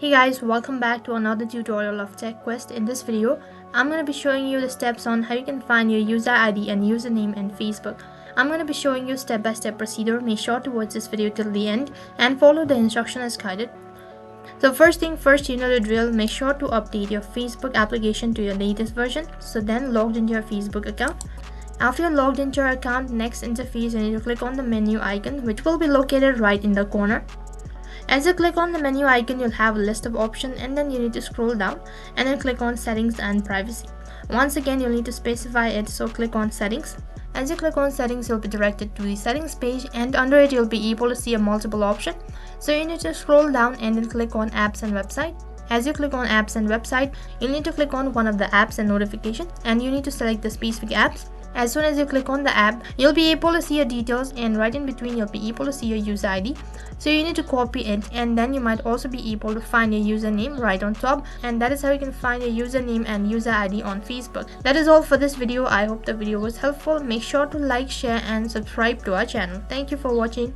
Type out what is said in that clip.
Hey guys, welcome back to another tutorial of TechQuest. In this video, I'm going to be showing you the steps on how you can find your user ID and username in Facebook. I'm going to be showing you step-by-step procedure. Make sure to watch this video till the end and follow the instruction as guided. So first thing first, you know the drill. Make sure to update your Facebook application to your latest version. So then logged into your Facebook account. After you're logged into your account, next interface you need to click on the menu icon, which will be located right in the corner. As you click on the menu icon, you'll have a list of options, and then you need to scroll down and then click on settings and privacy. Once again, you'll need to specify it, so click on settings. As you click on settings, you'll be directed to the settings page, and under it you'll be able to see a multiple option. So you need to scroll down and then click on apps and website. As you click on apps and website, you'll need to click on one of the apps and notification, and you need to select the specific apps. As soon as you click on the app, you'll be able to see your details, and right in between you'll be able to see your user ID. So you need to copy it, and then you might also be able to find your username right on top, and that is how you can find your username and user ID on Facebook. That is all for this video. I hope the video was helpful. Make sure to like, share and subscribe to our channel. Thank you for watching.